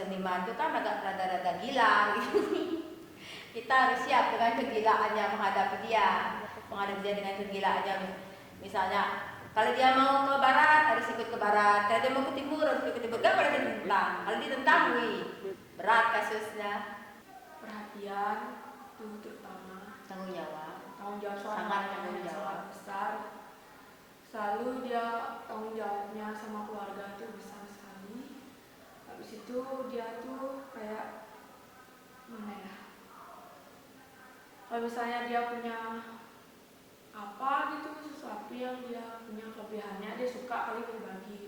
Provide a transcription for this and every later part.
seniman itu kan agak rada-rada gila gitu. Kita harus siap dengan kegilaannya menghadapi dia dengan kegilaannya. Misalnya kalau dia mau ke barat harus ikut ke barat, kalau dia mau ke timur harus ikut ke timur. Gak boleh ditentang. Kalau ditentang, wih, berat kasusnya. Perhatian itu terutama Tanggung jawab sangat besar. Selalu dia tanggung jawabnya sama keluarga itu besar sekali. Habis itu dia tuh kayak mana ya, kalau misalnya dia punya apa gitu, sesuatu yang dia punya kelebihannya, dia suka kali berbagi.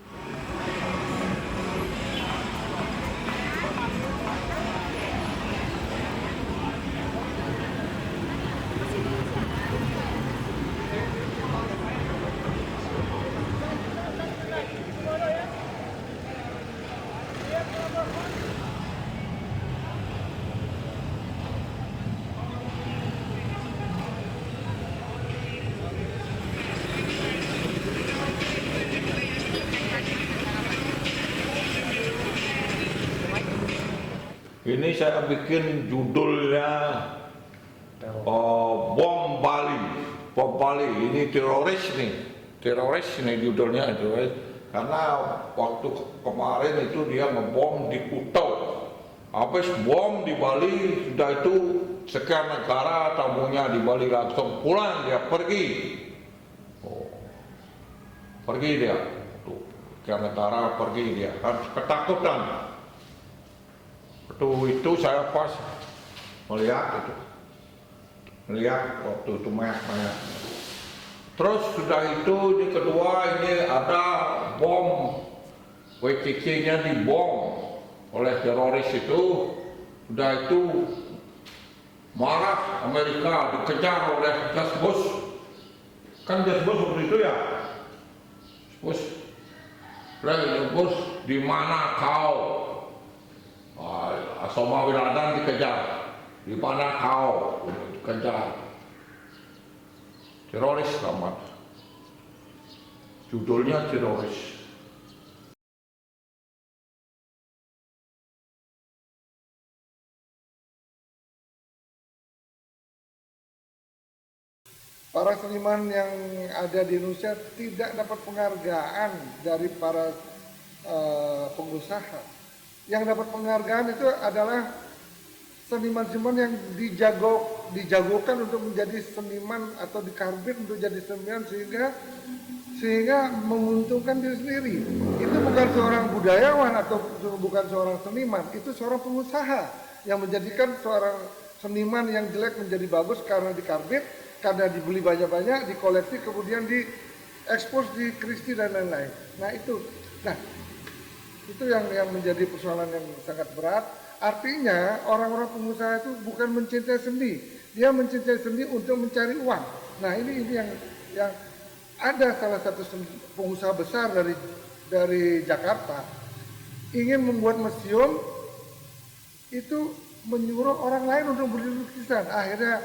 Ini saya bikin judulnya Bom Bali. Bom Bali ini teroris nih judulnya teroris. Karena waktu kemarin itu dia ngebom di Kuta. Habis bom di Bali, sudah itu sekian negara tamunya di Bali langsung pulang, dia pergi. Pergi dia, sekian negara pergi dia, harus ketakutan. Itu saya pas melihat waktu itu mayat. Terus sudah itu di kedua ini ada bom, WCC-nya dibom oleh teroris itu. Sudah itu marah Amerika, dikejar oleh George Bush. Kan George Bush waktu itu ya, Bush, di mana kau? Osama bin Laden dikejar, di mana kau? Dikejar, teroris selamat. Judulnya teroris. Para seniman yang ada di Indonesia tidak dapat penghargaan dari para pengusaha. Yang dapat penghargaan itu adalah seniman-seniman yang dijagokan untuk menjadi seniman atau dikarbit untuk jadi seniman sehingga menguntungkan diri sendiri. Itu bukan seorang budayawan atau bukan seorang seniman, itu seorang pengusaha yang menjadikan seorang seniman yang jelek menjadi bagus karena dikarbit, karena dibeli banyak-banyak, dikoleksi, kemudian diekspos di Christie dan lain-lain. Nah itu yang menjadi persoalan yang sangat berat. Artinya orang-orang pengusaha itu bukan mencintai seni, dia mencintai seni untuk mencari uang. Nah ini yang ada salah satu pengusaha besar dari Jakarta ingin membuat museum, itu menyuruh orang lain untuk beli lukisan. Akhirnya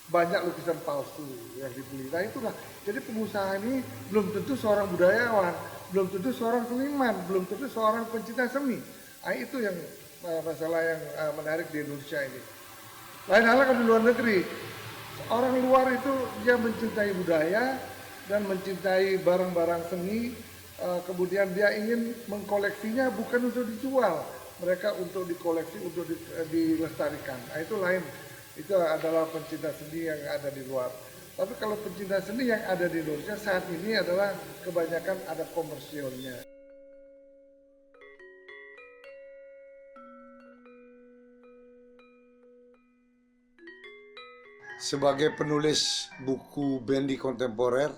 banyak lukisan palsu yang dibeli. Nah itulah, jadi pengusaha ini belum tentu seorang budayawan, belum tentu seorang seniman, belum tentu seorang pencinta seni. Nah itu yang masalah yang menarik di Indonesia ini. Lain halnya kalau di luar negeri, orang luar itu dia mencintai budaya dan mencintai barang-barang seni, kemudian dia ingin mengkoleksinya bukan untuk dijual, mereka untuk dikoleksi, untuk dilestarikan. Nah itu lain, itu adalah pencinta seni yang ada di luar. Tapi kalau pencinta seni yang ada di Indonesia saat ini adalah kebanyakan ada komersialnya. Sebagai penulis buku bendi kontemporer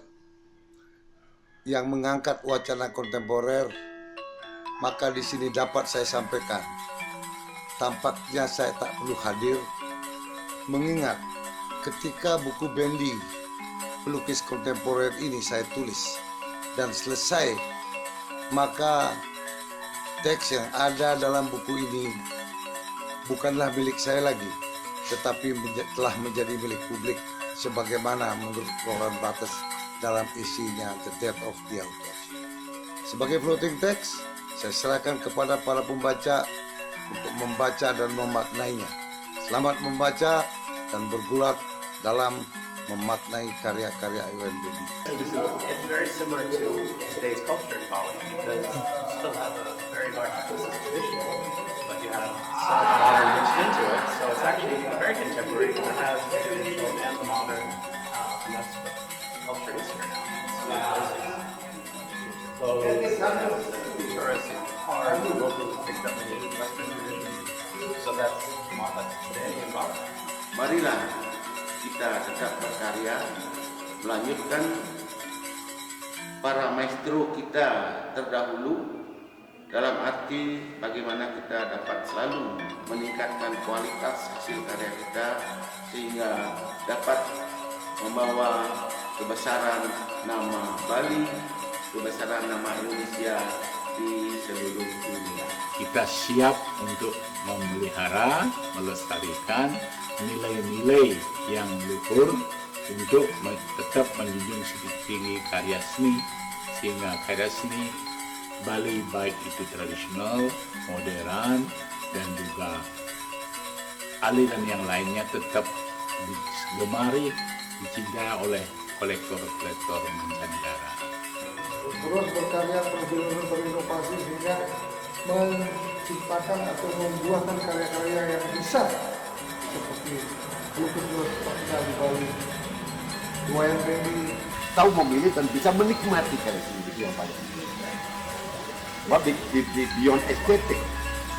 yang mengangkat wacana kontemporer, maka di sini dapat saya sampaikan, tampaknya saya tak perlu hadir, mengingat ketika buku bendi pelukis kontemporer ini saya tulis dan selesai, maka teks yang ada dalam buku ini bukanlah milik saya lagi, tetapi telah menjadi milik publik sebagaimana menurut Koran Batas dalam isinya The Death of the Authors. Sebagai floating text, saya serahkan kepada para pembaca untuk membaca dan memaknainya. Selamat membaca dan bergulat dalam memaknai karya-karya Wayan Bedi. It's very similar to today's culture in Bali because you still have a very large emphasis tradition, but you have some modern mixed into it. So it's actually very contemporary. It has the traditional and the modern, and that's what culture is here now. Clothes, tourists, cars, locals picked up many Western traditions. So that's today in Bali. Marilah kita tetap berkarya, melanjutkan para maestro kita terdahulu, dalam arti bagaimana kita dapat selalu meningkatkan kualitas hasil karya kita sehingga dapat membawa kebesaran nama Bali, kebesaran nama Indonesia di seluruh dunia. Kita siap untuk memelihara, melestarikan nilai-nilai yang luhur untuk tetap menjunjung tinggi karya seni, sehingga karya seni Bali baik itu tradisional, modern, dan juga aliran yang lainnya tetap digemari, dicintai oleh kolektor-kolektor mancanegara. Terus berkarya, berinovasi sehingga menciptakan atau membuahkan karya-karya yang besar seperti lukis-lukis seperti di Bali, Wayan Bedi. Tahu memilih dan bisa menikmati karya seni itu yang paling penting. Beyond estetik,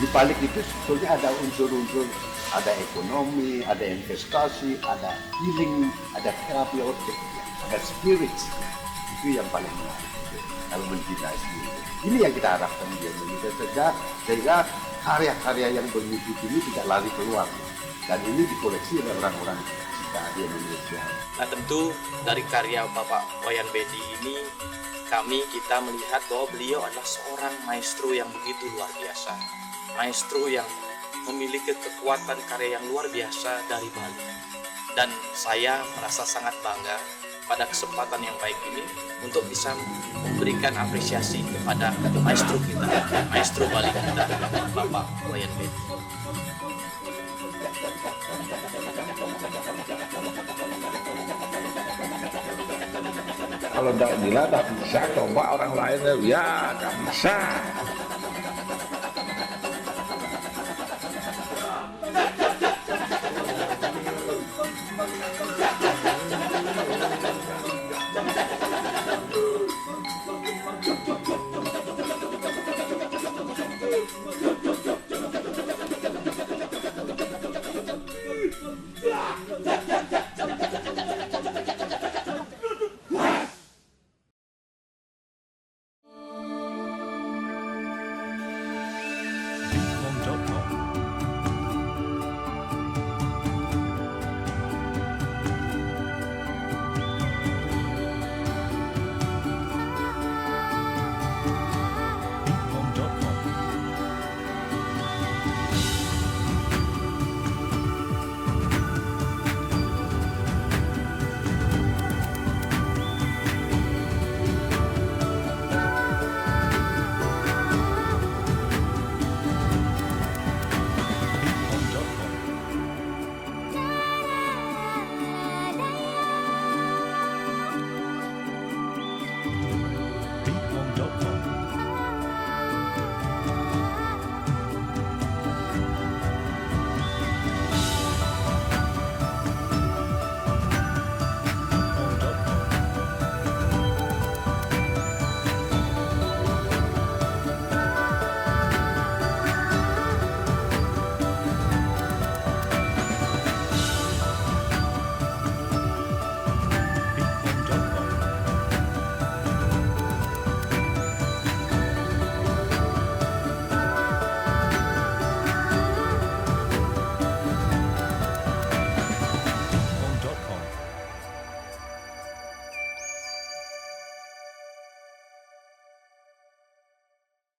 di balik itu sebetulnya ada unsur-unsur, ada ekonomi, ada investasi, ada healing, ada therapeutic, ada spirit. Itu yang paling menarik kalau mencintai seni. Ini yang kita harapkan di Indonesia, sehingga karya-karya yang bermutu ini tidak lari keluar. Dan ini dikoleksi oleh orang-orang kita di Indonesia. Nah tentu dari karya Bapak Wayan Bedi ini kita melihat bahwa beliau adalah seorang maestro yang begitu luar biasa. Maestro yang memiliki kekuatan karya yang luar biasa dari Bali. Dan saya merasa sangat bangga pada kesempatan yang baik ini untuk bisa memberikan apresiasi kepada maestro kita, maestro Bali kita, Bapak Wayan Bedi. Kalau tidak gila tak bisa, coba orang lain ya tak bisa.